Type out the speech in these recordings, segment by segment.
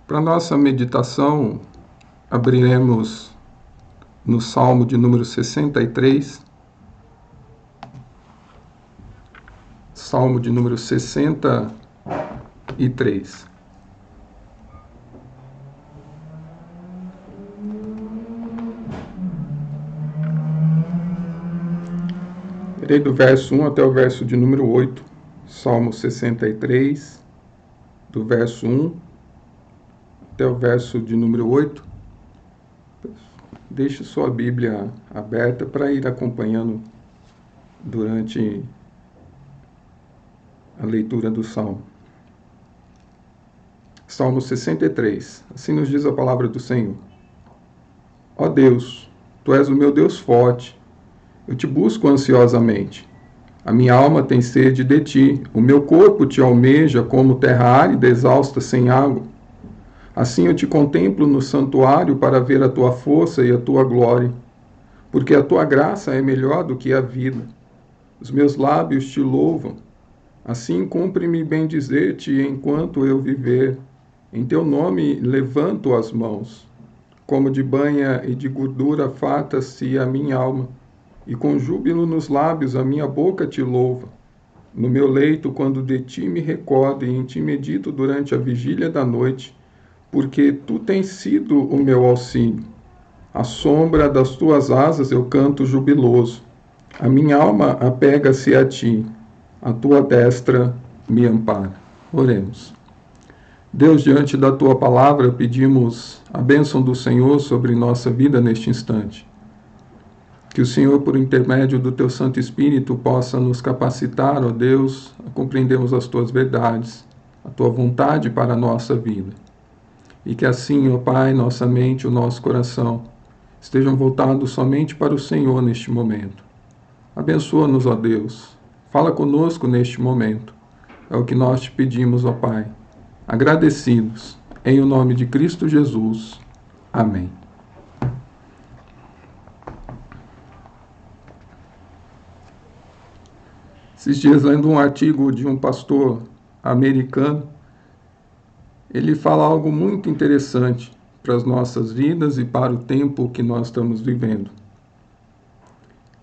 Para nossa meditação, abriremos no Salmo de número 63. Salmo de número 63. Lerei do verso 1 até o verso de número 8. Salmo 63, do verso 1 até o verso de número 8. Deixe sua Bíblia aberta para ir acompanhando durante a leitura do Salmo. Salmo 63. Assim nos diz a palavra do Senhor. Ó Deus, Tu és o meu Deus forte. Eu te busco ansiosamente. A minha alma tem sede de Ti. O meu corpo te almeja como terra árida exausta sem água. Assim eu te contemplo no santuário para ver a Tua força e a Tua glória. Porque a Tua graça é melhor do que a vida. Os meus lábios te louvam. Assim cumpre-me bendizer-te enquanto eu viver. Em Teu nome levanto as mãos. Como de banha e de gordura farta-se a minha alma. E com júbilo nos lábios a minha boca te louva. No meu leito, quando de Ti me recordo e em Ti medito durante a vigília da noite, porque Tu tens sido o meu auxílio. À sombra das Tuas asas eu canto jubiloso. A minha alma apega-se a Ti. A Tua destra me ampara. Oremos. Deus, diante da Tua palavra, pedimos a bênção do Senhor sobre nossa vida neste instante. Que o Senhor, por intermédio do Teu Santo Espírito, possa nos capacitar, ó Deus, a compreendermos as Tuas verdades, a Tua vontade para a nossa vida. E que assim, ó Pai, nossa mente e o nosso coração estejam voltados somente para o Senhor neste momento. Abençoa-nos, ó Deus. Fala conosco neste momento. É o que nós te pedimos, ó Pai. Agradecidos, em o nome de Cristo Jesus. Amém. Esses dias, lendo um artigo de um pastor americano, ele fala algo muito interessante para as nossas vidas e para o tempo que nós estamos vivendo.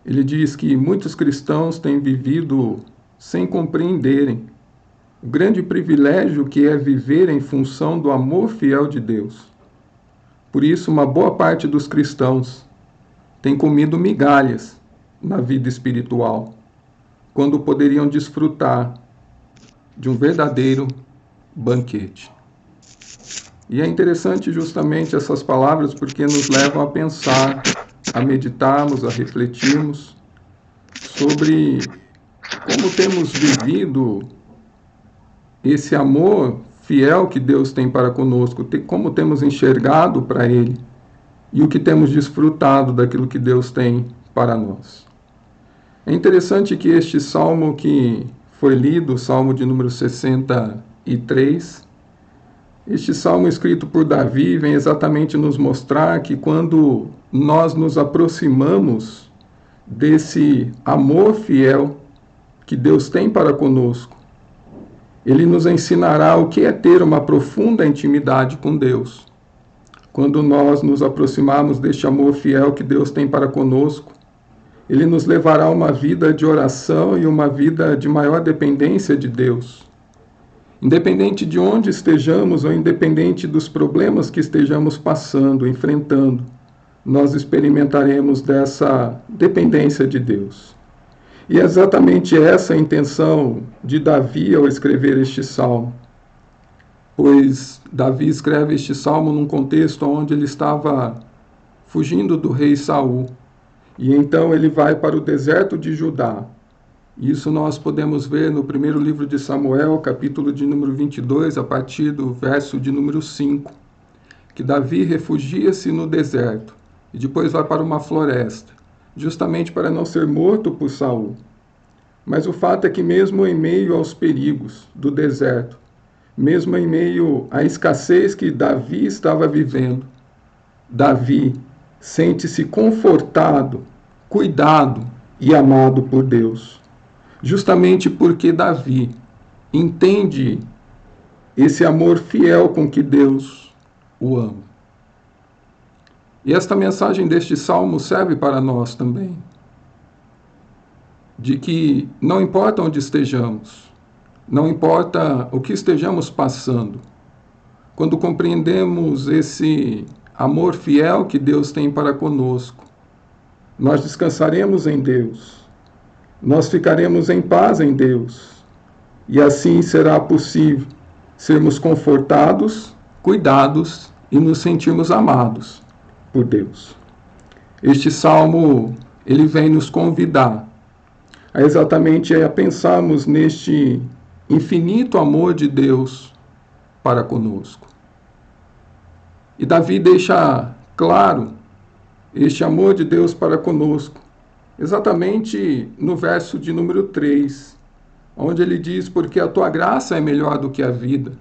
Ele diz que muitos cristãos têm vivido sem compreenderem o grande privilégio que é viver em função do amor fiel de Deus. Por isso, uma boa parte dos cristãos tem comido migalhas na vida espiritual, quando poderiam desfrutar de um verdadeiro banquete. E é interessante justamente essas palavras porque nos levam a pensar, a meditarmos, a refletirmos sobre como temos vivido esse amor fiel que Deus tem para conosco, como temos enxergado para Ele e o que temos desfrutado daquilo que Deus tem para nós. É interessante que este salmo que foi lido, o salmo de número 63, este salmo escrito por Davi vem exatamente nos mostrar que quando nós nos aproximamos desse amor fiel que Deus tem para conosco, Ele nos ensinará o que é ter uma profunda intimidade com Deus. Quando nós nos aproximarmos deste amor fiel que Deus tem para conosco, Ele nos levará a uma vida de oração e uma vida de maior dependência de Deus. Independente de onde estejamos ou independente dos problemas que estejamos passando, enfrentando, nós experimentaremos dessa dependência de Deus. E é exatamente essa a intenção de Davi ao escrever este salmo. Pois Davi escreve este salmo num contexto onde ele estava fugindo do rei Saul. E então ele vai para o deserto de Judá. Isso nós podemos ver no primeiro livro de Samuel, capítulo de número 22, a partir do verso de número 5, que Davi refugia-se no deserto e depois vai para uma floresta, justamente para não ser morto por Saul. Mas o fato é que mesmo em meio aos perigos do deserto, mesmo em meio à escassez que Davi estava vivendo, Davi sente-se confortado, cuidado e amado por Deus. Justamente porque Davi entende esse amor fiel com que Deus o ama. E esta mensagem deste salmo serve para nós também, de que não importa onde estejamos, não importa o que estejamos passando, quando compreendemos esse amor fiel que Deus tem para conosco, nós descansaremos em Deus, nós ficaremos em paz em Deus, e assim será possível sermos confortados, cuidados e nos sentirmos amados por Deus. Este salmo, ele vem nos convidar a exatamente a pensarmos neste infinito amor de Deus para conosco. E Davi deixa claro este amor de Deus para conosco, exatamente no verso de número 3, onde ele diz, porque a tua graça é melhor do que a vida.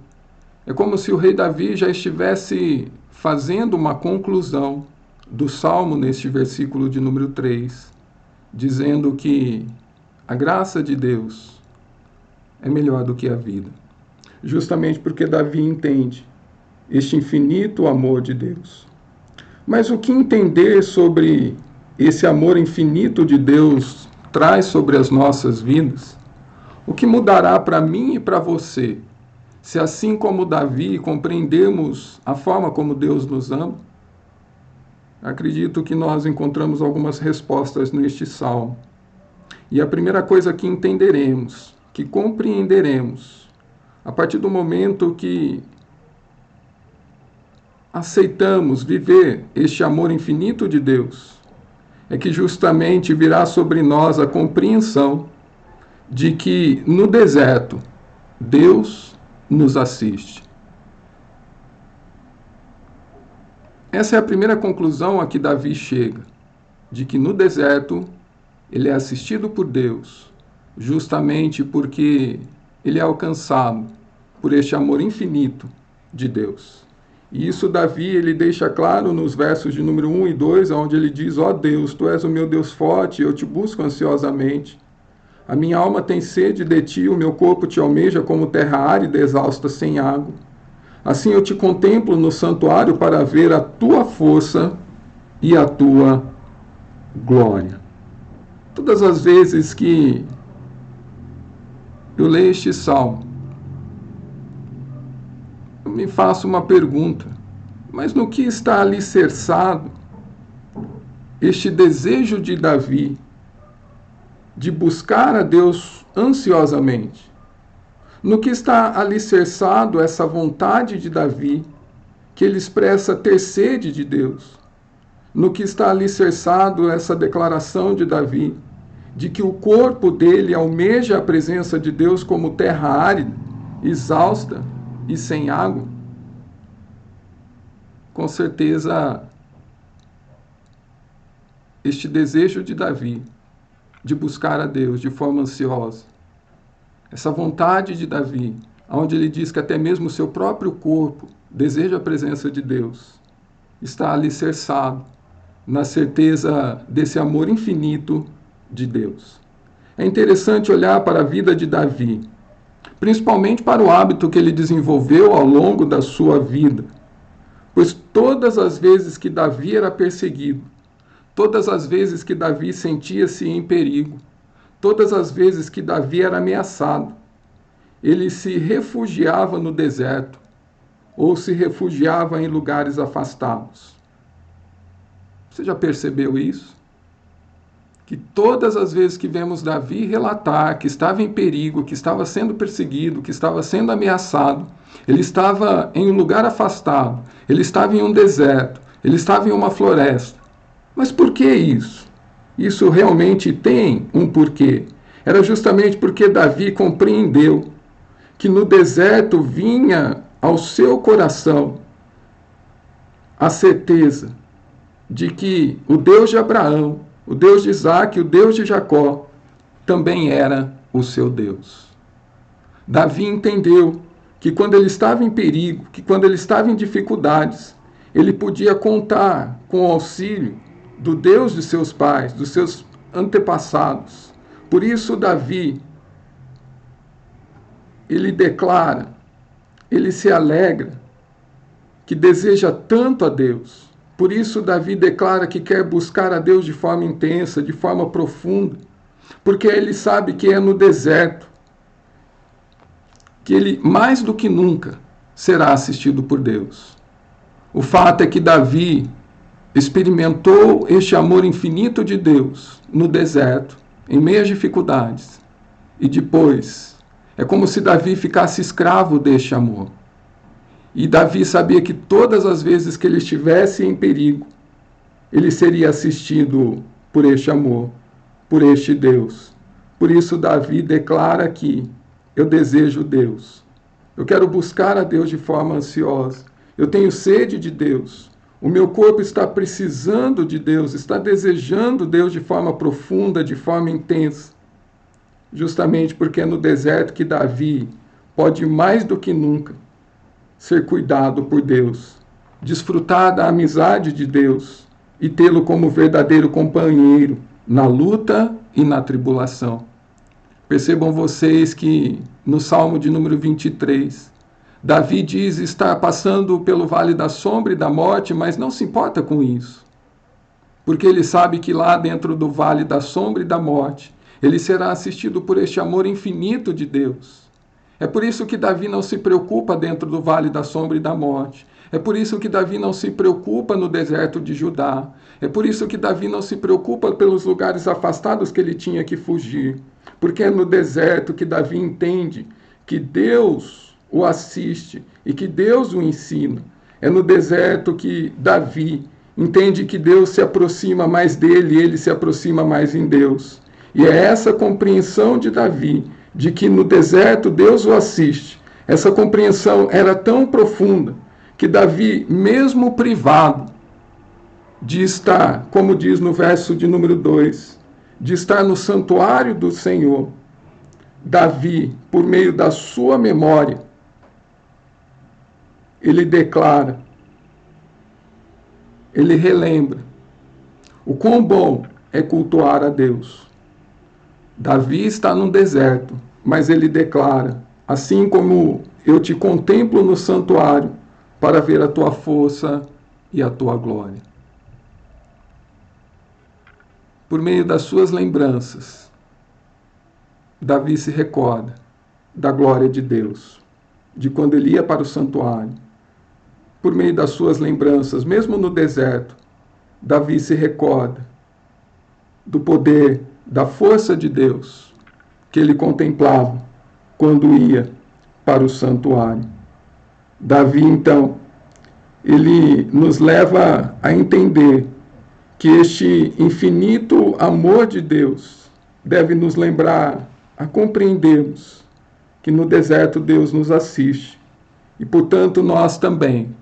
É como se o rei Davi já estivesse fazendo uma conclusão do salmo neste versículo de número 3, dizendo que a graça de Deus é melhor do que a vida. Justamente porque Davi entende este infinito amor de Deus. Mas o que entender sobre esse amor infinito de Deus traz sobre as nossas vidas? O que mudará para mim e para você, se assim como Davi compreendermos a forma como Deus nos ama? Acredito que nós encontramos algumas respostas neste salmo. E a primeira coisa que entenderemos, que compreenderemos, a partir do momento que aceitamos viver este amor infinito de Deus, é que justamente virá sobre nós a compreensão de que no deserto Deus nos assiste. Essa é a primeira conclusão a que Davi chega, de que no deserto ele é assistido por Deus, justamente porque ele é alcançado por este amor infinito de Deus. E isso Davi ele deixa claro nos versos de número 1 e 2, onde ele diz, ó Deus, tu és o meu Deus forte, eu te busco ansiosamente. A minha alma tem sede de ti, o meu corpo te almeja como terra árida, exausta, sem água. Assim eu te contemplo no santuário para ver a tua força e a tua glória. Todas as vezes que eu leio este salmo, eu me faço uma pergunta, mas no que está alicerçado este desejo de Davi de buscar a Deus ansiosamente? No que está alicerçado essa vontade de Davi, que ele expressa ter sede de Deus? No que está alicerçado essa declaração de Davi, de que o corpo dele almeja a presença de Deus como terra árida, exausta e sem água? Com certeza, este desejo de Davi de buscar a Deus de forma ansiosa, essa vontade de Davi, onde ele diz que até mesmo o seu próprio corpo deseja a presença de Deus, está alicerçado na certeza desse amor infinito de Deus. É interessante olhar para a vida de Davi, principalmente para o hábito que ele desenvolveu ao longo da sua vida, pois todas as vezes que Davi era perseguido, todas as vezes que Davi sentia-se em perigo, todas as vezes que Davi era ameaçado, ele se refugiava no deserto ou se refugiava em lugares afastados. Você já percebeu isso? Que todas as vezes que vemos Davi relatar que estava em perigo, que estava sendo perseguido, que estava sendo ameaçado, ele estava em um lugar afastado, ele estava em um deserto, ele estava em uma floresta. Mas por que isso? Isso realmente tem um porquê. Era justamente porque Davi compreendeu que no deserto vinha ao seu coração a certeza de que o Deus de Abraão, o Deus de Isaac, o Deus de Jacó, também era o seu Deus. Davi entendeu que quando ele estava em perigo, que quando ele estava em dificuldades, ele podia contar com o auxílio do Deus de seus pais, dos seus antepassados. Por isso Davi, ele declara ele se alegra, que deseja tanto a Deus. Por isso Davi declara que quer buscar a Deus de forma intensa, de forma profunda, porque ele sabe que é no deserto que ele, mais do que nunca, será assistido por Deus. O fato é que Davi experimentou este amor infinito de Deus no deserto, em meio às dificuldades, e depois é como se Davi ficasse escravo deste amor. E Davi sabia que todas as vezes que ele estivesse em perigo, ele seria assistido por este amor, por este Deus. Por isso Davi declara aqui: eu desejo Deus. Eu quero buscar a Deus de forma ansiosa. Eu tenho sede de Deus. O meu corpo está precisando de Deus, está desejando Deus de forma profunda, de forma intensa. Justamente porque é no deserto que Davi pode mais do que nunca ser cuidado por Deus, desfrutar da amizade de Deus e tê-lo como verdadeiro companheiro na luta e na tribulação. Percebam vocês que no Salmo de número 23, Davi diz estar passando pelo vale da sombra e da morte, mas não se importa com isso, porque ele sabe que lá dentro do vale da sombra e da morte, ele será assistido por este amor infinito de Deus. É por isso que Davi não se preocupa dentro do vale da sombra e da morte. É por isso que Davi não se preocupa no deserto de Judá. É por isso que Davi não se preocupa pelos lugares afastados que ele tinha que fugir. Porque é no deserto que Davi entende que Deus o assiste e que Deus o ensina. É no deserto que Davi entende que Deus se aproxima mais dele e ele se aproxima mais em Deus. E é essa compreensão de Davi, de que no deserto Deus o assiste, essa compreensão era tão profunda que Davi, mesmo privado de estar, como diz no verso de número 2, de estar no santuário do Senhor, Davi, por meio da sua memória, ele declara, ele relembra o quão bom é cultuar a Deus. Davi está no deserto, mas ele declara: assim como eu te contemplo no santuário, para ver a tua força e a tua glória. Por meio das suas lembranças, Davi se recorda da glória de Deus, de quando ele ia para o santuário. Por meio das suas lembranças, mesmo no deserto, Davi se recorda do poder, da força de Deus que ele contemplava quando ia para o santuário. Davi, então, ele nos leva a entender que este infinito amor de Deus deve nos lembrar a compreendermos que no deserto Deus nos assiste e, portanto, nós também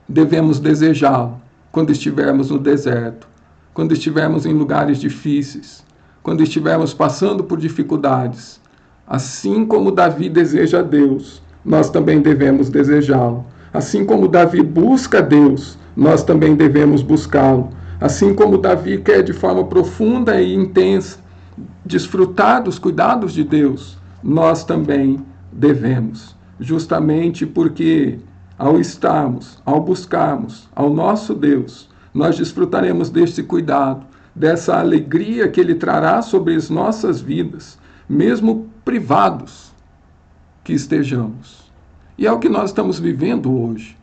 devemos desejá-lo quando estivermos no deserto, quando estivermos em lugares difíceis, quando estivermos passando por dificuldades. Assim como Davi deseja a Deus, nós também devemos desejá-lo. Assim como Davi busca a Deus, nós também devemos buscá-lo. Assim como Davi quer de forma profunda e intensa desfrutar dos cuidados de Deus, nós também devemos. Justamente porque ao estarmos, ao buscarmos ao nosso Deus, nós desfrutaremos deste cuidado, dessa alegria que Ele trará sobre as nossas vidas, mesmo privados que estejamos. E é o que nós estamos vivendo hoje.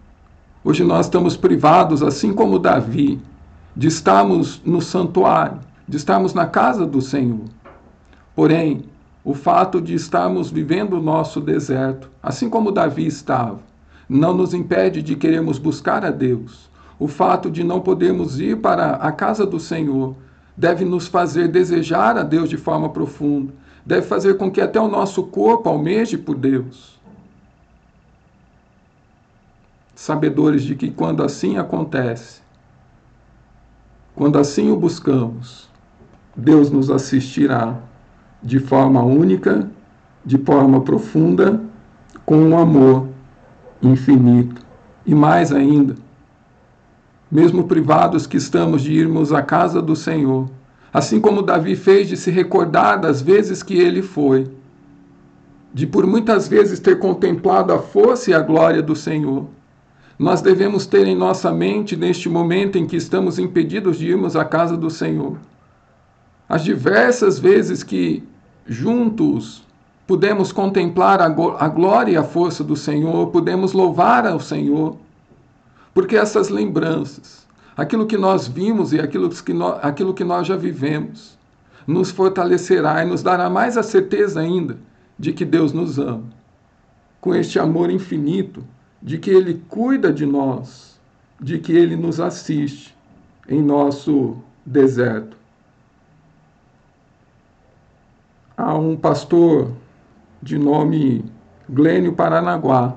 Hoje nós estamos privados, assim como Davi, de estarmos no santuário, de estarmos na casa do Senhor. Porém, o fato de estarmos vivendo o nosso deserto, assim como Davi estava, não nos impede de querermos buscar a Deus. O fato de não podermos ir para a casa do Senhor deve nos fazer desejar a Deus de forma profunda, deve fazer com que até o nosso corpo almeje por Deus. Sabedores de que quando assim acontece, quando assim o buscamos, Deus nos assistirá de forma única, de forma profunda, com um amor infinito. E mais ainda, mesmo privados que estamos de irmos à casa do Senhor, assim como Davi fez de se recordar das vezes que ele foi, de por muitas vezes ter contemplado a força e a glória do Senhor, nós devemos ter em nossa mente, neste momento em que estamos impedidos de irmos à casa do Senhor, as diversas vezes que juntos pudemos contemplar a glória e a força do Senhor, pudemos louvar ao Senhor, porque essas lembranças, aquilo que nós vimos e aquilo que nós já vivemos, nos fortalecerá e nos dará mais a certeza ainda de que Deus nos ama, com este amor infinito, de que Ele cuida de nós, de que Ele nos assiste em nosso deserto. Há um pastor de nome Glênio Paranaguá,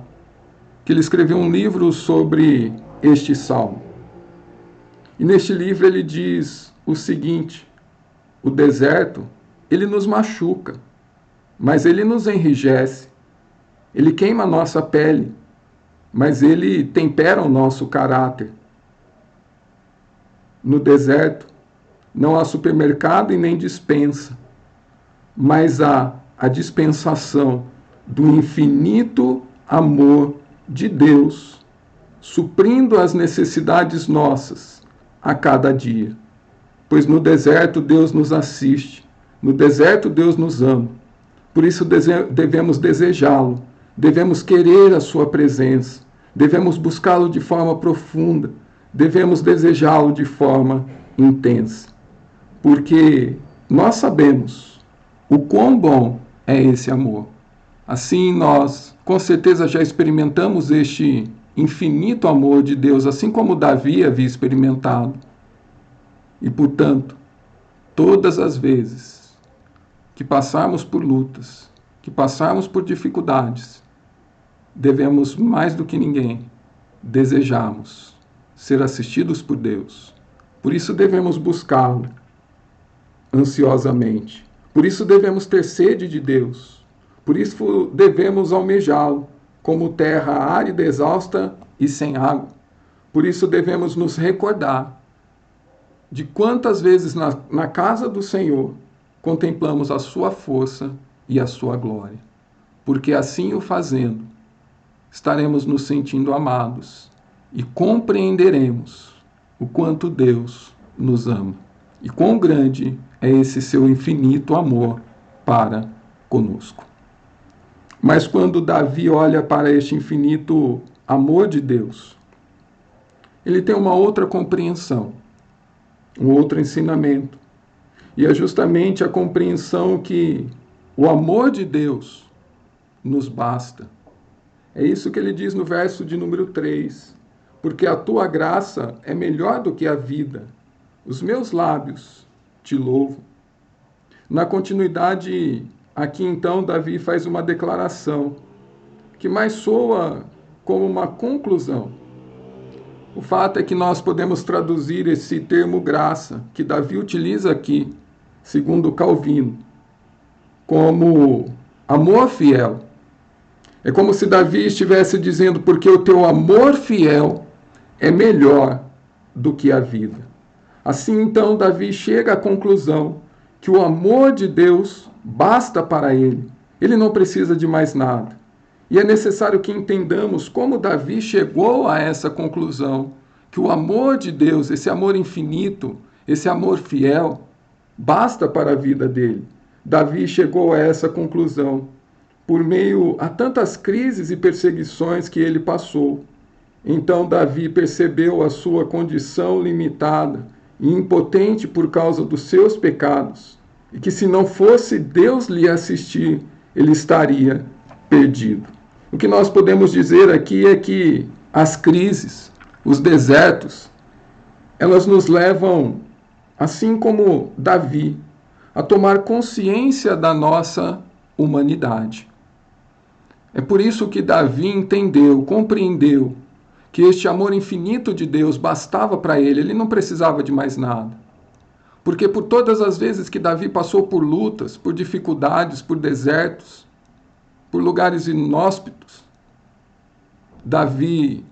que ele escreveu um livro sobre este salmo. E neste livro ele diz o seguinte: o deserto, ele nos machuca, mas ele nos enrijece. Ele queima a nossa pele, mas ele tempera o nosso caráter. No deserto, não há supermercado e nem despensa, mas há a dispensação do infinito amor de Deus, suprindo as necessidades nossas a cada dia. Pois no deserto Deus nos assiste, no deserto Deus nos ama. Por isso devemos desejá-lo, devemos querer a sua presença, devemos buscá-lo de forma profunda, devemos desejá-lo de forma intensa. Porque nós sabemos o quão bom é esse amor. Assim nós, com certeza, já experimentamos este infinito amor de Deus, assim como Davi havia experimentado. E, portanto, todas as vezes que passarmos por lutas, que passarmos por dificuldades, devemos, mais do que ninguém, desejarmos ser assistidos por Deus. Por isso devemos buscá-lo ansiosamente. Por isso devemos ter sede de Deus. Por isso devemos almejá-lo, como terra árida, exausta e sem água. Por isso devemos nos recordar de quantas vezes na casa do Senhor contemplamos a sua força e a sua glória. Porque assim o fazendo, estaremos nos sentindo amados e compreenderemos o quanto Deus nos ama e quão grande é esse seu infinito amor para conosco. Mas quando Davi olha para este infinito amor de Deus, ele tem uma outra compreensão, um outro ensinamento. E é justamente a compreensão que o amor de Deus nos basta. É isso que ele diz no verso de número 3. Porque a tua graça é melhor do que a vida. Os meus lábios te louvam. Na continuidade, aqui então, Davi faz uma declaração que mais soa como uma conclusão. O fato é que nós podemos traduzir esse termo graça, que Davi utiliza aqui, segundo Calvino, como amor fiel. É como se Davi estivesse dizendo, porque o teu amor fiel é melhor do que a vida. Assim, então, Davi chega à conclusão que o amor de Deus basta para ele. Ele não precisa de mais nada. E é necessário que entendamos como Davi chegou a essa conclusão, que o amor de Deus, esse amor infinito, esse amor fiel, basta para a vida dele. Davi chegou a essa conclusão por meio a tantas crises e perseguições que ele passou. Então Davi percebeu a sua condição limitada e impotente por causa dos seus pecados, e que se não fosse Deus lhe assistir, ele estaria perdido. O que nós podemos dizer aqui é que as crises, os desertos, elas nos levam, assim como Davi, a tomar consciência da nossa humanidade. É por isso que Davi entendeu, compreendeu que este amor infinito de Deus bastava para ele, ele não precisava de mais nada. Porque por todas as vezes que Davi passou por lutas, por dificuldades, por desertos, por lugares inóspitos, Davi,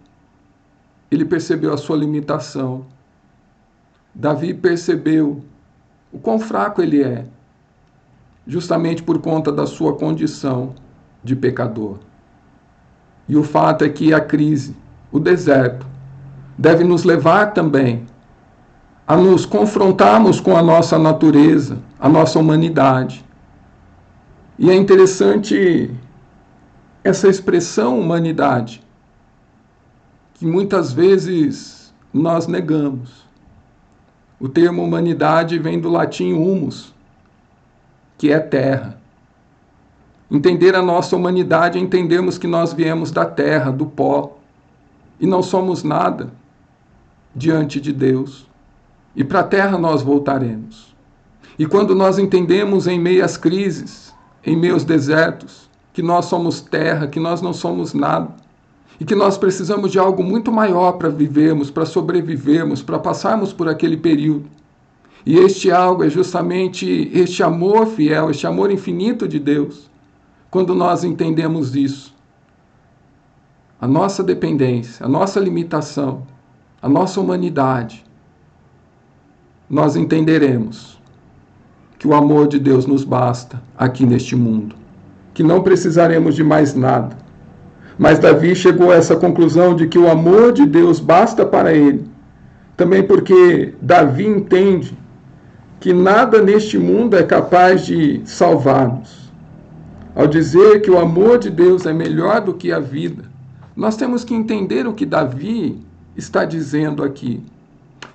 ele percebeu a sua limitação. Davi percebeu o quão fraco ele é, justamente por conta da sua condição de pecador. E o fato é que a crise, o deserto, deve nos levar também a nos confrontarmos com a nossa natureza, a nossa humanidade. E é interessante essa expressão humanidade, que muitas vezes nós negamos. O termo humanidade vem do latim humus, que é terra. Entender a nossa humanidade é entendermos que nós viemos da terra, do pó, e não somos nada diante de Deus. E para a terra nós voltaremos. E quando nós entendemos em meio às crises, em meio aos desertos, que nós somos terra, que nós não somos nada, e que nós precisamos de algo muito maior para vivermos, para sobrevivermos, para passarmos por aquele período. E este algo é justamente este amor fiel, este amor infinito de Deus. Quando nós entendemos isso, a nossa dependência, a nossa limitação, a nossa humanidade, nós entenderemos que o amor de Deus nos basta aqui neste mundo, que não precisaremos de mais nada. Mas Davi chegou a essa conclusão de que o amor de Deus basta para ele, também porque Davi entende que nada neste mundo é capaz de salvar-nos. Ao dizer que o amor de Deus é melhor do que a vida, nós temos que entender o que Davi está dizendo aqui.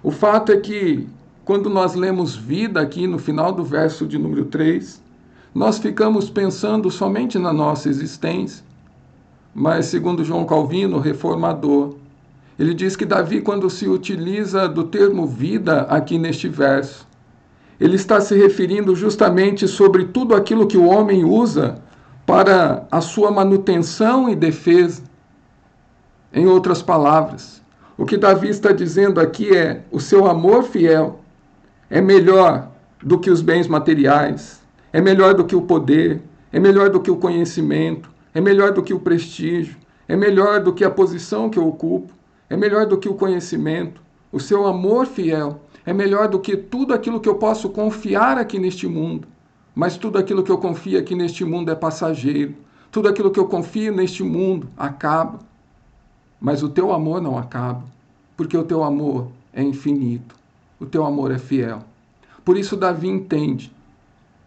O fato é que quando nós lemos vida aqui no final do verso de número 3, nós ficamos pensando somente na nossa existência. Mas, segundo João Calvino, reformador, ele diz que Davi, quando se utiliza do termo vida aqui neste verso, ele está se referindo justamente sobre tudo aquilo que o homem usa para a sua manutenção e defesa. Em outras palavras, o que Davi está dizendo aqui é: o seu amor fiel é melhor do que os bens materiais, é melhor do que o poder, é melhor do que o conhecimento, é melhor do que o prestígio, é melhor do que a posição que eu ocupo, é melhor do que o conhecimento. O seu amor fiel é melhor do que tudo aquilo que eu posso confiar aqui neste mundo. Mas tudo aquilo que eu confio aqui neste mundo é passageiro. Tudo aquilo que eu confio neste mundo acaba. Mas o teu amor não acaba, porque o teu amor é infinito. O teu amor é fiel. Por isso Davi entende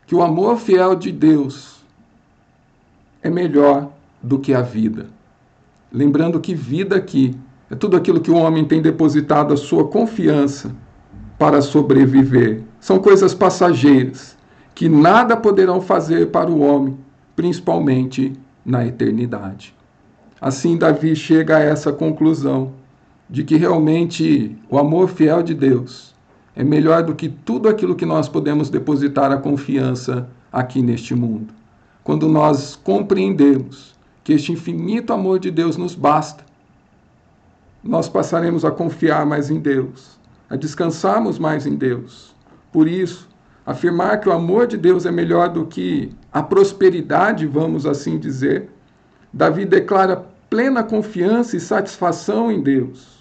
que o amor fiel de Deus é melhor do que a vida. Lembrando que vida aqui é tudo aquilo que o homem tem depositado a sua confiança para sobreviver. São coisas passageiras que nada poderão fazer para o homem, principalmente na eternidade. Assim, Davi chega a essa conclusão de que realmente o amor fiel de Deus é melhor do que tudo aquilo que nós podemos depositar a confiança aqui neste mundo. Quando nós compreendemos que este infinito amor de Deus nos basta, nós passaremos a confiar mais em Deus, a descansarmos mais em Deus. Por isso, afirmar que o amor de Deus é melhor do que a prosperidade, vamos assim dizer, Davi declara plena confiança e satisfação em Deus.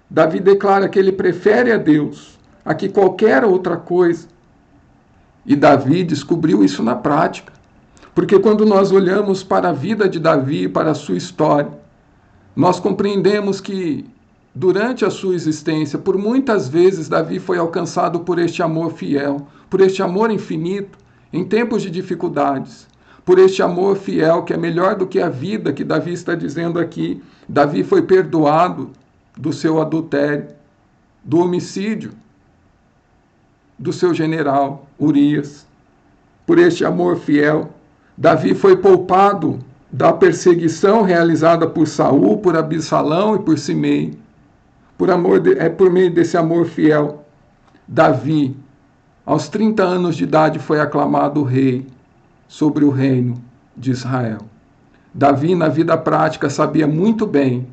Davi declara que ele prefere a Deus a que qualquer outra coisa. E Davi descobriu isso na prática. Porque quando nós olhamos para a vida de Davi, para a sua história, nós compreendemos que durante a sua existência, por muitas vezes Davi foi alcançado por este amor fiel, por este amor infinito, em tempos de dificuldades, por este amor fiel que é melhor do que a vida, que Davi está dizendo aqui. Davi foi perdoado do seu adultério, do homicídio do seu general Urias. Por este amor fiel, Davi foi poupado da perseguição realizada por Saul, por Absalão e por Simei. Por meio desse amor fiel, Davi, aos 30 anos de idade, foi aclamado rei sobre o reino de Israel. Davi, na vida prática, sabia muito bem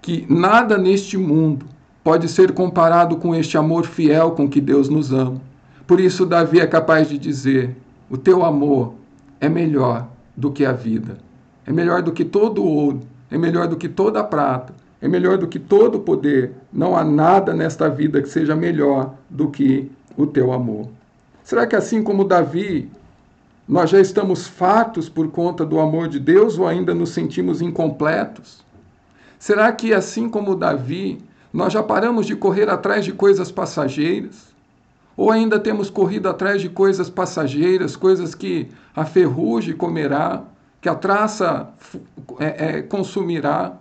que nada neste mundo pode ser comparado com este amor fiel com que Deus nos ama. Por isso, Davi é capaz de dizer: o teu amor é melhor do que a vida, é melhor do que todo o ouro, é melhor do que toda a prata, é melhor do que todo o poder. Não há nada nesta vida que seja melhor do que o teu amor. Será que assim como Davi, Nós já estamos fartos por conta do amor de Deus ou ainda nos sentimos incompletos? Será que, assim como Davi, nós já paramos de correr atrás de coisas passageiras? Ou ainda temos corrido atrás de coisas passageiras, coisas que a ferrugem comerá, que a traça consumirá?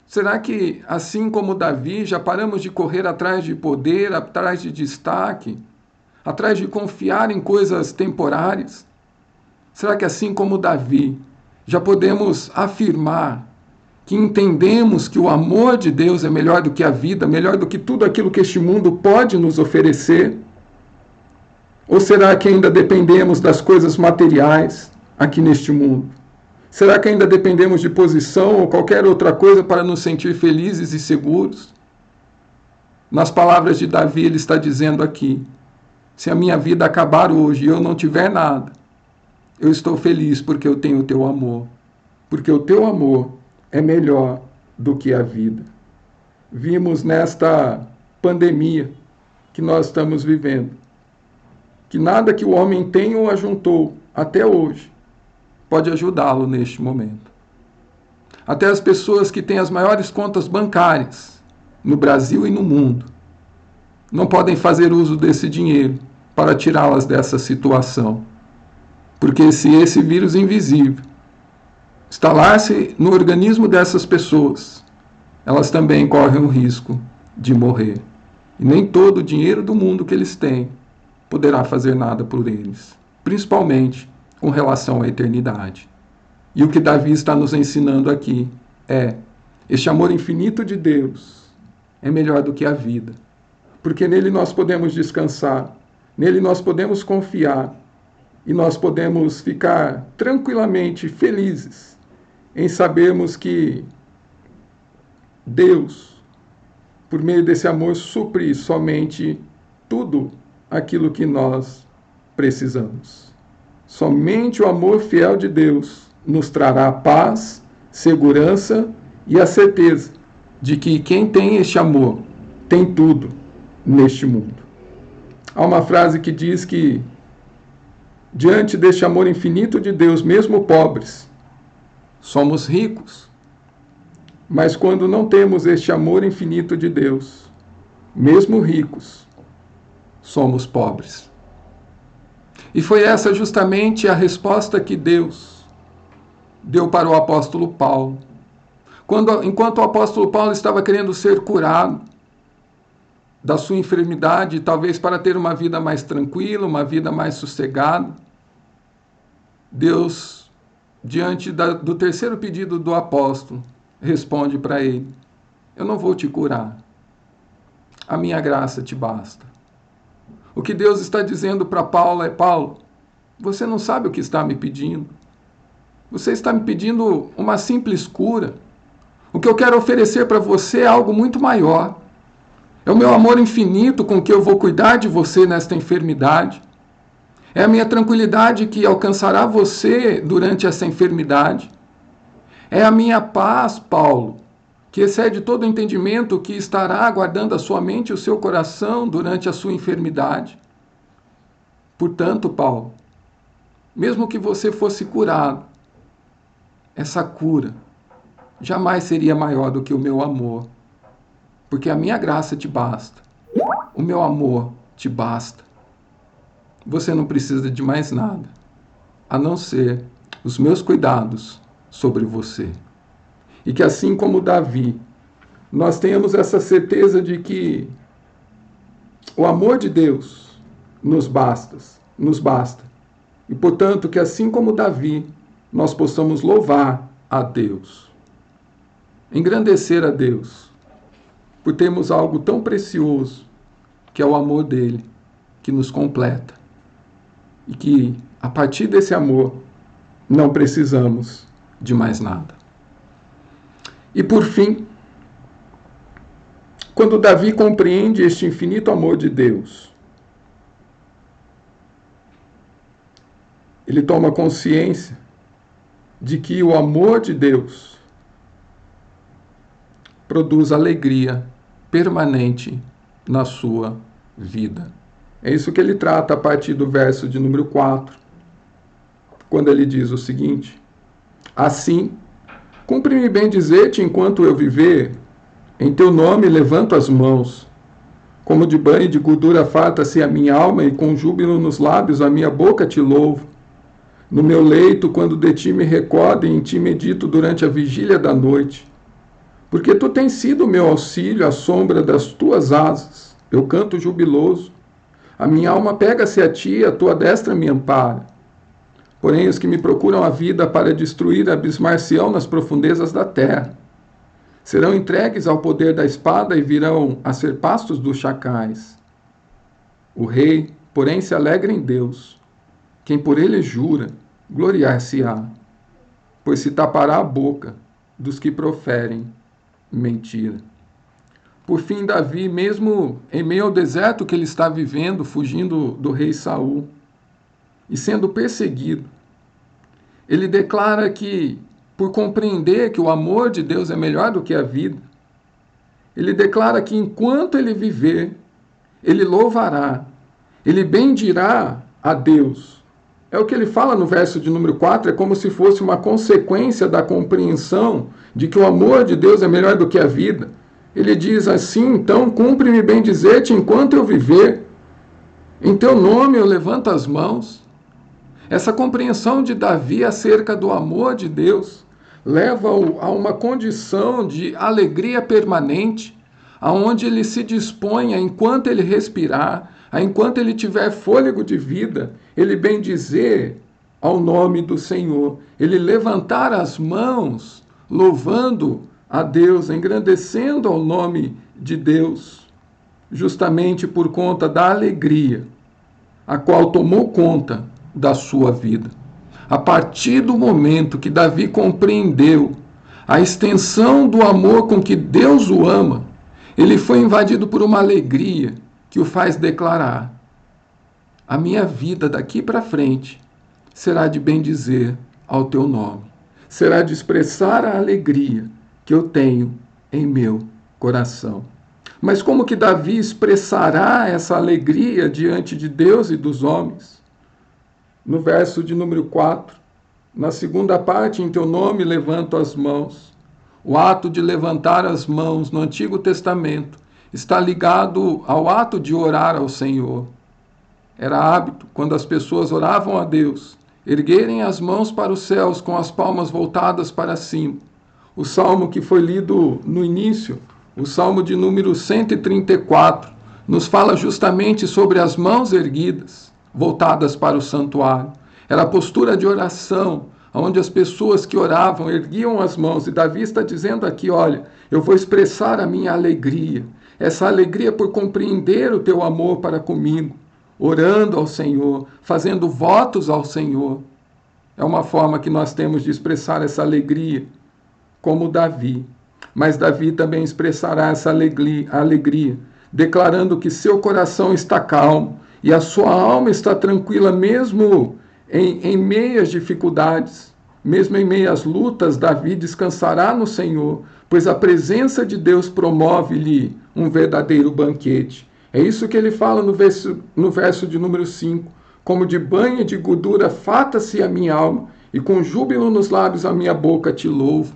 Será que, assim como Davi, já paramos de correr atrás de poder, atrás de destaque, atrás de confiar em coisas temporárias? Será que, assim como Davi, já podemos afirmar que entendemos que o amor de Deus é melhor do que a vida, melhor do que tudo aquilo que este mundo pode nos oferecer? Ou será que ainda dependemos das coisas materiais aqui neste mundo? Será que ainda dependemos de posição ou qualquer outra coisa para nos sentir felizes e seguros? Nas palavras de Davi, ele está dizendo aqui: se a minha vida acabar hoje e eu não tiver nada, eu estou feliz porque eu tenho o teu amor. Porque o teu amor é melhor do que a vida. Vimos nesta pandemia que nós estamos vivendo que nada que o homem tem ou ajuntou até hoje pode ajudá-lo neste momento. Até as pessoas que têm as maiores contas bancárias no Brasil e no mundo não podem fazer uso desse dinheiro para tirá-las dessa situação. Porque se esse vírus invisível instalar-se no organismo dessas pessoas, elas também correm o risco de morrer. E nem todo o dinheiro do mundo que eles têm poderá fazer nada por eles, principalmente com relação à eternidade. E o que Davi está nos ensinando aqui é: este amor infinito de Deus é melhor do que a vida, porque nele nós podemos descansar, nele nós podemos confiar e nós podemos ficar tranquilamente felizes em sabermos que Deus, por meio desse amor, supre somente tudo aquilo que nós precisamos. Somente o amor fiel de Deus nos trará paz, segurança e a certeza de que quem tem este amor tem tudo neste mundo. Há uma frase que diz que, diante deste amor infinito de Deus, mesmo pobres, somos ricos. Mas quando não temos este amor infinito de Deus, mesmo ricos, somos pobres. E foi essa justamente a resposta que Deus deu para o apóstolo Paulo. Enquanto o apóstolo Paulo estava querendo ser curado da sua enfermidade, talvez para ter uma vida mais tranquila, uma vida mais sossegada, Deus, diante do terceiro pedido do apóstolo, responde para ele: eu não vou te curar, a minha graça te basta. O que Deus está dizendo para Paulo é: Paulo, você não sabe o que está me pedindo. Você está me pedindo uma simples cura. O que eu quero oferecer para você é algo muito maior. É o meu amor infinito com que eu vou cuidar de você nesta enfermidade. É a minha tranquilidade que alcançará você durante essa enfermidade. É a minha paz, Paulo, que excede todo entendimento, que estará aguardando a sua mente e o seu coração durante a sua enfermidade. Portanto, Paulo, mesmo que você fosse curado, essa cura jamais seria maior do que o meu amor, porque a minha graça te basta, o meu amor te basta. Você não precisa de mais nada, a não ser os meus cuidados sobre você. E que assim como Davi, nós tenhamos essa certeza de que o amor de Deus nos basta. E, portanto, que assim como Davi, nós possamos louvar a Deus, engrandecer a Deus, por termos algo tão precioso, que é o amor dele, que nos completa. E que, a partir desse amor, não precisamos de mais nada. E por fim, quando Davi compreende este infinito amor de Deus, ele toma consciência de que o amor de Deus produz alegria permanente na sua vida. É isso que ele trata a partir do verso de número 4. quando ele diz o seguinte: assim, cumpre-me bem dizer-te enquanto eu viver, em teu nome levanto as mãos. Como de banho e de gordura farta-se a minha alma, e com júbilo nos lábios a minha boca te louvo. No meu leito, quando de ti me recordo e em ti medito durante a vigília da noite. Porque tu tens sido o meu auxílio, à sombra das tuas asas. Eu canto jubiloso. A minha alma pega-se a ti, a tua destra me ampara. Porém, os que me procuram a vida para destruir abismar-se-ão nas profundezas da terra. Serão entregues ao poder da espada e virão a ser pastos dos chacais. O rei, porém, se alegra em Deus. Quem por ele jura, gloriar-se-á, pois se tapará a boca dos que proferem mentira. Por fim, Davi, mesmo em meio ao deserto que ele está vivendo, fugindo do rei Saul e sendo perseguido, ele declara que, por compreender que o amor de Deus é melhor do que a vida, ele declara que enquanto ele viver, ele louvará, ele bendirá a Deus. É o que ele fala no verso de número 4, é como se fosse uma consequência da compreensão de que o amor de Deus é melhor do que a vida. Ele diz assim: então, cumpre-me bem dizer-te enquanto eu viver, em teu nome eu levanto as mãos. Essa compreensão de Davi acerca do amor de Deus leva-o a uma condição de alegria permanente, aonde ele se dispõe, enquanto ele respirar, enquanto ele tiver fôlego de vida, ele bendizer ao nome do Senhor, ele levantar as mãos, louvando a Deus, engrandecendo ao nome de Deus, justamente por conta da alegria, a qual tomou conta da sua vida. A partir do momento que Davi compreendeu a extensão do amor com que Deus o ama, ele foi invadido por uma alegria que o faz declarar: a minha vida daqui para frente será de bendizer ao teu nome, será de expressar a alegria que eu tenho em meu coração. Mas como que Davi expressará essa alegria diante de Deus e dos homens? No verso de número 4, na segunda parte, em teu nome levanto as mãos. O ato de levantar as mãos no Antigo Testamento está ligado ao ato de orar ao Senhor. Era hábito, quando as pessoas oravam a Deus, erguerem as mãos para os céus com as palmas voltadas para cima. O salmo que foi lido no início, o salmo de número 134, nos fala justamente sobre as mãos erguidas, voltadas para o santuário. Era a postura de oração, onde as pessoas que oravam erguiam as mãos. E Davi está dizendo aqui: olha, eu vou expressar a minha alegria, essa alegria por compreender o teu amor para comigo, orando ao Senhor, fazendo votos ao Senhor. É uma forma que nós temos de expressar essa alegria, como Davi. Mas Davi também expressará essa alegria, declarando que seu coração está calmo e a sua alma está tranquila, mesmo em meias dificuldades, mesmo em meias lutas. Davi descansará no Senhor, pois a presença de Deus promove-lhe um verdadeiro banquete. É isso que ele fala no verso de número 5. Como de banho e de gordura farta-se a minha alma, e com júbilo nos lábios a minha boca te louvo.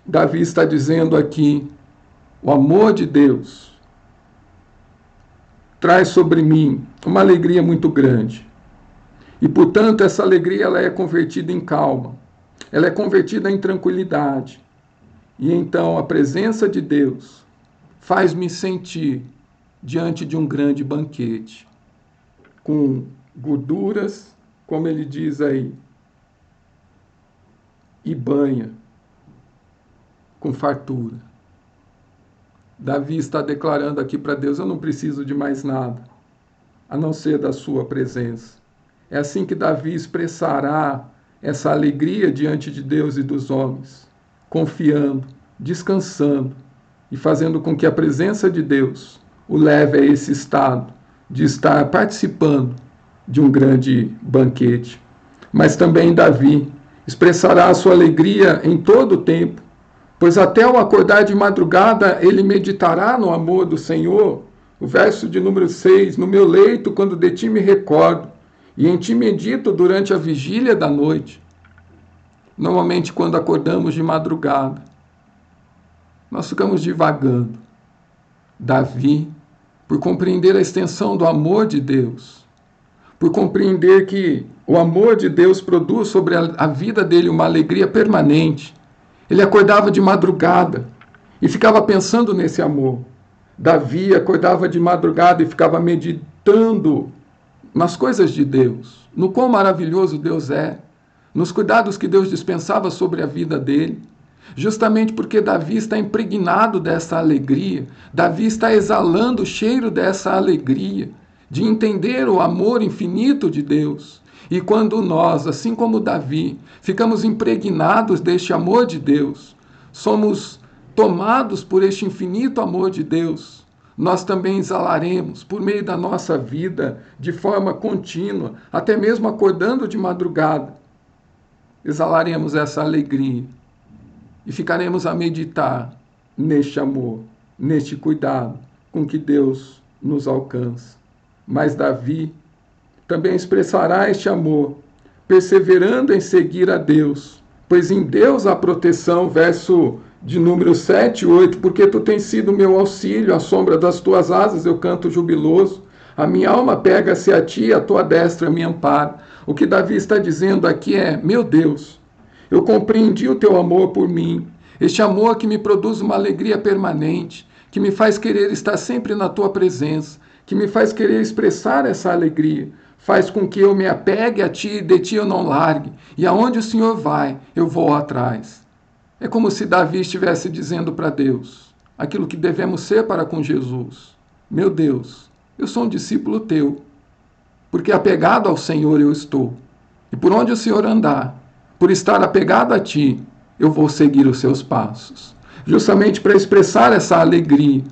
Davi está dizendo aqui: o amor de Deus traz sobre mim uma alegria muito grande. E, portanto, essa alegria ela é convertida em calma, ela é convertida em tranquilidade. E então a presença de Deus faz-me sentir diante de um grande banquete, com gorduras, como ele diz aí, e banha, com fartura. Davi está declarando aqui para Deus: eu não preciso de mais nada, a não ser da sua presença. É assim que Davi expressará essa alegria diante de Deus e dos homens, confiando, descansando e fazendo com que a presença de Deus o leve a esse estado de estar participando de um grande banquete. Mas também Davi expressará a sua alegria em todo o tempo, pois até ao acordar de madrugada ele meditará no amor do Senhor. O verso de número 6, no meu leito, quando de ti me recordo, E em ti medito durante a vigília da noite. Normalmente, quando acordamos de madrugada, nós ficamos divagando. Davi, por compreender a extensão do amor de Deus, por compreender que o amor de Deus produz sobre a vida dele uma alegria permanente, ele acordava de madrugada e ficava pensando nesse amor. Davi acordava de madrugada e ficava meditando nas coisas de Deus, no quão maravilhoso Deus é, nos cuidados que Deus dispensava sobre a vida dele. Justamente porque Davi está impregnado dessa alegria, Davi está exalando o cheiro dessa alegria, de entender o amor infinito de Deus. E quando nós, assim como Davi, ficamos impregnados deste amor de Deus, somos tomados por este infinito amor de Deus, nós também exalaremos por meio da nossa vida, de forma contínua, até mesmo acordando de madrugada, exalaremos essa alegria. E ficaremos a meditar neste amor, neste cuidado com que Deus nos alcança. Mas Davi também expressará este amor, perseverando em seguir a Deus, pois em Deus há proteção, verso de número 7 e 8, porque tu tens sido meu auxílio, à sombra das tuas asas eu canto jubiloso, a minha alma pega-se a ti, a tua destra me ampara. O que Davi está dizendo aqui é, meu Deus, eu compreendi o teu amor por mim, este amor que me produz uma alegria permanente, que me faz querer estar sempre na tua presença, que me faz querer expressar essa alegria, faz com que eu me apegue a ti e de ti eu não largue, e aonde o Senhor vai, eu vou atrás. É como se Davi estivesse dizendo para Deus aquilo que devemos ser para com Jesus. Meu Deus, eu sou um discípulo teu, porque apegado ao Senhor eu estou, e por onde o Senhor andar, por estar apegado a ti, eu vou seguir os seus passos. Justamente para expressar essa alegria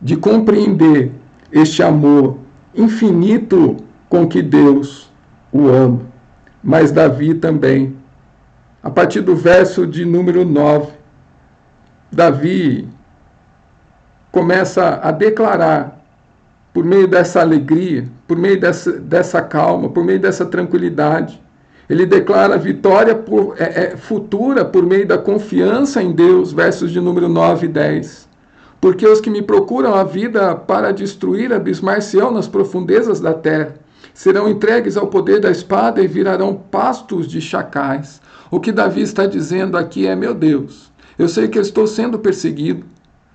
de compreender este amor infinito com que Deus o ama. Mas Davi também, a partir do verso de número 9, Davi começa a declarar, por meio dessa alegria, por meio dessa calma, por meio dessa tranquilidade, ele declara vitória futura por meio da confiança em Deus, versos de número 9 e 10. Porque os que me procuram a vida para destruir, abismar-se-ão nas profundezas da terra, serão entregues ao poder da espada e virarão pastos de chacais. O que Davi está dizendo aqui é, meu Deus, eu sei que eu estou sendo perseguido,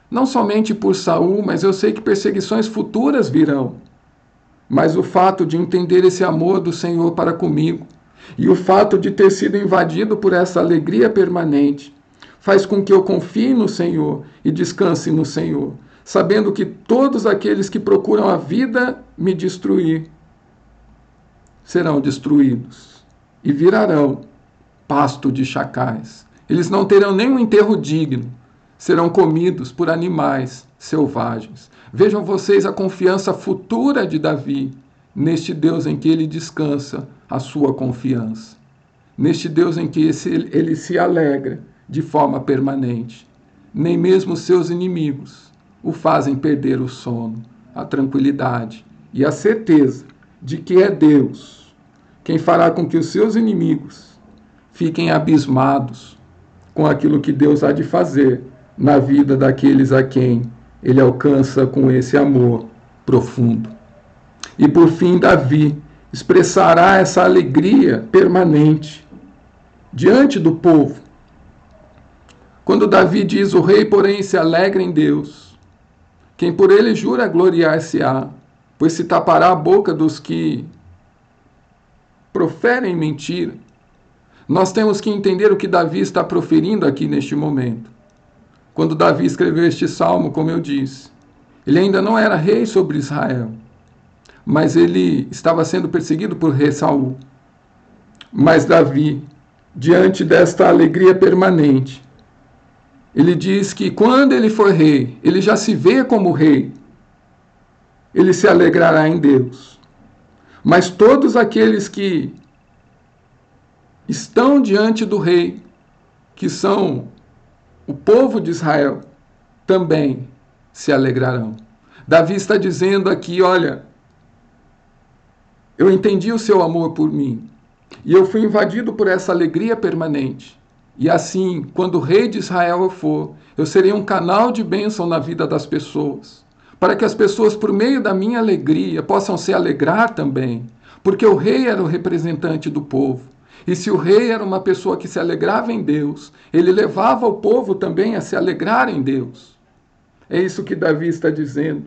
não somente por Saul, mas eu sei que perseguições futuras virão. Mas o fato de entender esse amor do Senhor para comigo, e o fato de ter sido invadido por essa alegria permanente faz com que eu confie no Senhor e descanse no Senhor, sabendo que todos aqueles que procuram a vida me destruir serão destruídos e virarão pasto de chacais. Eles não terão nenhum enterro digno, serão comidos por animais selvagens. Vejam vocês a confiança futura de Davi neste Deus em que ele descansa a sua confiança, neste Deus em que ele se alegra de forma permanente. Nem mesmo seus inimigos o fazem perder o sono, a tranquilidade e a certeza de que é Deus quem fará com que os seus inimigos fiquem abismados com aquilo que Deus há de fazer na vida daqueles a quem ele alcança com esse amor profundo. E por fim, Davi expressará essa alegria permanente diante do povo. Quando Davi diz, o rei, porém, se alegra em Deus, quem por ele jura gloriar-se-á, pois se tapará a boca dos que proferem mentira. Nós temos que entender o que Davi está proferindo aqui neste momento. Quando Davi escreveu este salmo, como eu disse, ele ainda não era rei sobre Israel, mas ele estava sendo perseguido por rei Saul. Mas Davi, diante desta alegria permanente, ele diz que quando ele for rei, ele já se vê como rei, ele se alegrará em Deus. Mas todos aqueles que estão diante do rei, que são o povo de Israel, também se alegrarão. Davi está dizendo aqui, olha, Eu entendi o seu amor por mim. E eu fui invadido por essa alegria permanente. E assim, quando o rei de Israel eu for, eu serei um canal de bênção na vida das pessoas, para que as pessoas, por meio da minha alegria, possam se alegrar também, porque o rei era o representante do povo. E se o rei era uma pessoa que se alegrava em Deus, ele levava o povo também a se alegrar em Deus. É isso que Davi está dizendo.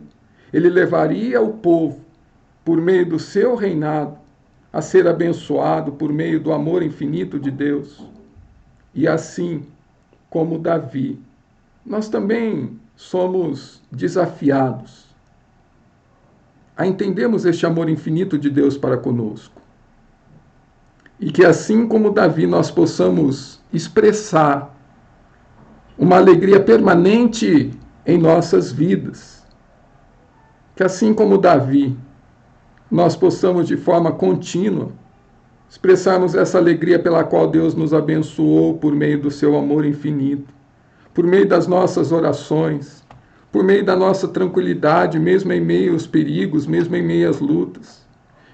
Ele levaria o povo, por meio do seu reinado, a ser abençoado por meio do amor infinito de Deus. E assim como Davi, nós também somos desafiados a entendermos este amor infinito de Deus para conosco. E que assim como Davi nós possamos expressar uma alegria permanente em nossas vidas. Que assim como Davi, nós possamos de forma contínua expressarmos essa alegria pela qual Deus nos abençoou por meio do seu amor infinito, por meio das nossas orações, por meio da nossa tranquilidade, mesmo em meio aos perigos, mesmo em meio às lutas.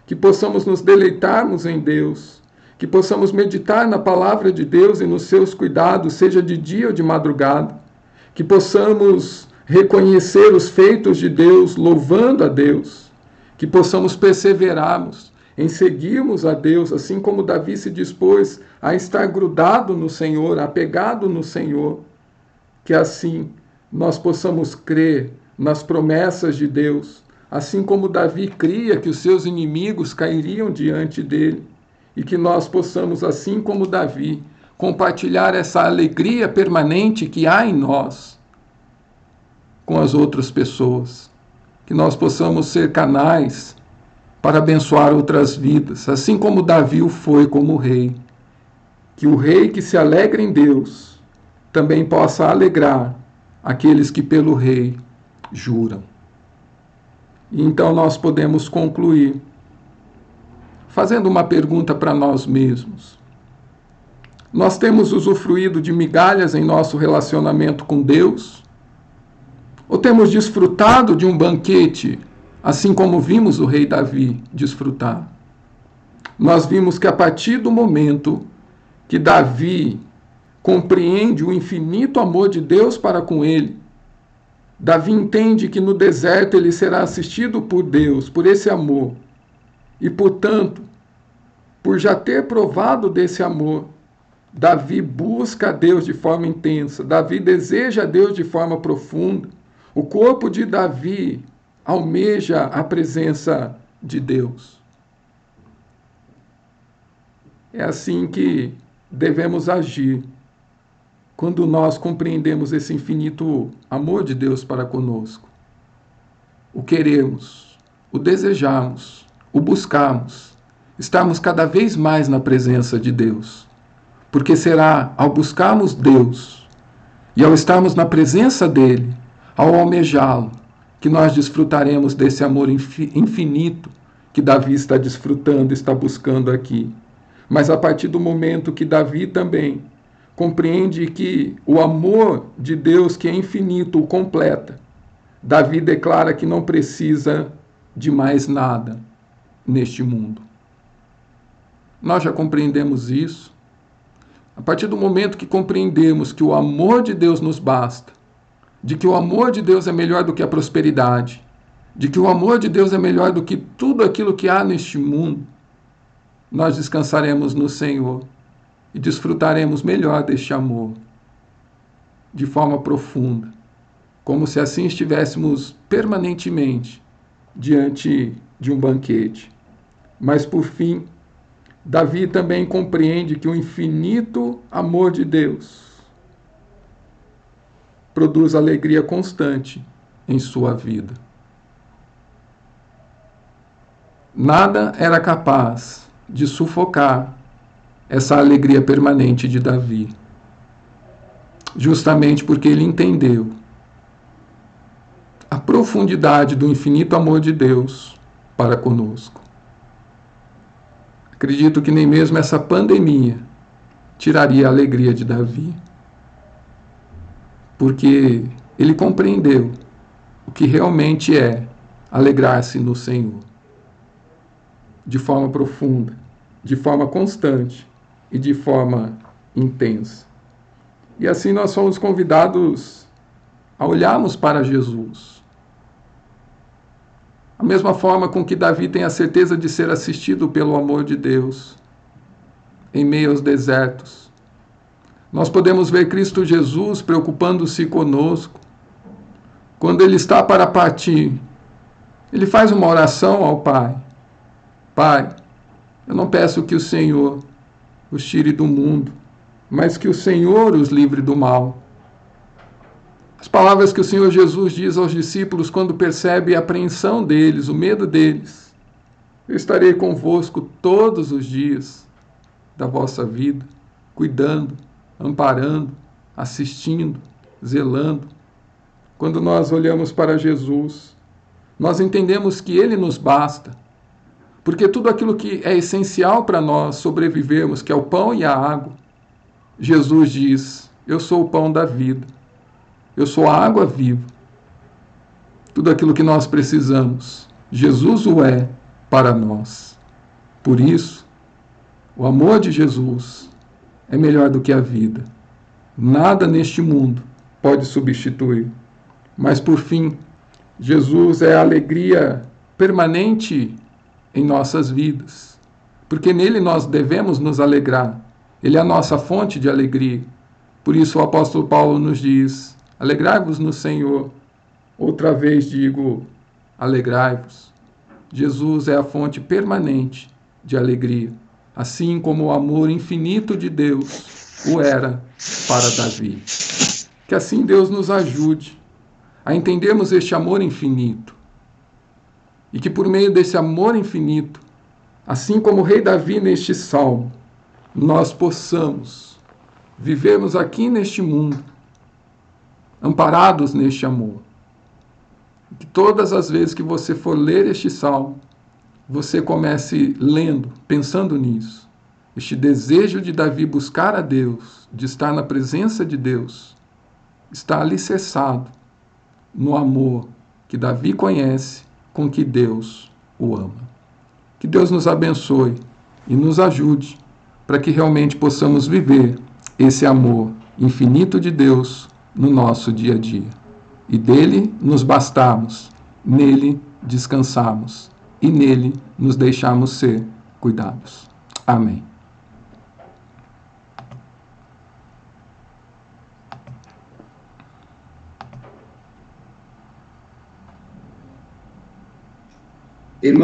Que possamos nos deleitarmos em Deus, que possamos meditar na palavra de Deus e nos seus cuidados, seja de dia ou de madrugada, que possamos reconhecer os feitos de Deus, louvando a Deus, que possamos perseverarmos em seguirmos a Deus, assim como Davi se dispôs a estar grudado no Senhor, apegado no Senhor, que assim nós possamos crer nas promessas de Deus, assim como Davi cria que os seus inimigos cairiam diante dele, e que nós possamos, assim como Davi, compartilhar essa alegria permanente que há em nós com as outras pessoas, que nós possamos ser canais para abençoar outras vidas, assim como Davi o foi como rei. Que o rei que se alegra em Deus também possa alegrar aqueles que pelo rei juram. E então nós podemos concluir fazendo uma pergunta para nós mesmos. Nós temos usufruído de migalhas em nosso relacionamento com Deus? Ou temos desfrutado de um banquete, assim como vimos o rei Davi desfrutar? Nós vimos que a partir do momento que Davi compreende o infinito amor de Deus para com ele, Davi entende que no deserto ele será assistido por Deus, por esse amor. E, portanto, por já ter provado desse amor, Davi busca a Deus de forma intensa, Davi deseja a Deus de forma profunda. O corpo de Davi almeja a presença de Deus. É assim que devemos agir quando nós compreendemos esse infinito amor de Deus para conosco. O queremos, o desejamos, o buscamos, estarmos cada vez mais na presença de Deus. Porque será ao buscarmos Deus e ao estarmos na presença dele, ao almejá-lo, que nós desfrutaremos desse amor infinito que Davi está desfrutando, está buscando aqui. Mas a partir do momento que Davi também compreende que o amor de Deus, que é infinito, o completa, Davi declara que não precisa de mais nada neste mundo. Nós já compreendemos isso. A partir do momento que compreendemos que o amor de Deus nos basta, de que o amor de Deus é melhor do que a prosperidade, de que o amor de Deus é melhor do que tudo aquilo que há neste mundo, nós descansaremos no Senhor e desfrutaremos melhor deste amor, de forma profunda, como se assim estivéssemos permanentemente diante de um banquete. Mas, por fim, Davi também compreende que o infinito amor de Deus produz alegria constante em sua vida. Nada era capaz de sufocar essa alegria permanente de Davi, justamente porque ele entendeu a profundidade do infinito amor de Deus para conosco. Acredito que nem mesmo essa pandemia tiraria a alegria de Davi, porque ele compreendeu o que realmente é alegrar-se no Senhor. de forma profunda, de forma constante e de forma intensa. E assim nós somos convidados a olharmos para Jesus. A mesma forma com que Davi tem a certeza de ser assistido pelo amor de Deus em meio aos desertos. Nós podemos ver Cristo Jesus preocupando-se conosco. Quando ele está para partir, ele faz uma oração ao Pai. Pai, eu não peço que o Senhor os tire do mundo, mas que o Senhor os livre do mal. As palavras que o Senhor Jesus diz aos discípulos quando percebe a apreensão deles, o medo deles. Eu estarei convosco todos os dias da vossa vida, cuidando, amparando, assistindo, zelando. Quando nós olhamos para Jesus, nós entendemos que Ele nos basta, porque tudo aquilo que é essencial para nós sobrevivermos, que é o pão e a água, Jesus diz, eu sou o pão da vida, eu sou a água viva. Tudo aquilo que nós precisamos, Jesus o é para nós. Por isso, o amor de Jesus é melhor do que a vida. Nada neste mundo pode substituir. Mas, por fim, Jesus é a alegria permanente em nossas vidas, porque nele nós devemos nos alegrar. Ele é a nossa fonte de alegria. Por isso o apóstolo Paulo nos diz, alegrai-vos no Senhor. Outra vez digo, alegrai-vos. Jesus é a fonte permanente de alegria, assim como o amor infinito de Deus o era para Davi. Que assim Deus nos ajude a entendermos este amor infinito. E que por meio desse amor infinito, assim como o rei Davi neste salmo, nós possamos vivermos aqui neste mundo, amparados neste amor. E que todas as vezes que você for ler este salmo, você comece lendo, pensando nisso. Este desejo de Davi buscar a Deus, de estar na presença de Deus, está alicerçado no amor que Davi conhece, com que Deus o ama. Que Deus nos abençoe e nos ajude para que realmente possamos viver esse amor infinito de Deus no nosso dia a dia. E dele nos bastarmos, nele descansarmos e nele nos deixarmos ser cuidados. Amém.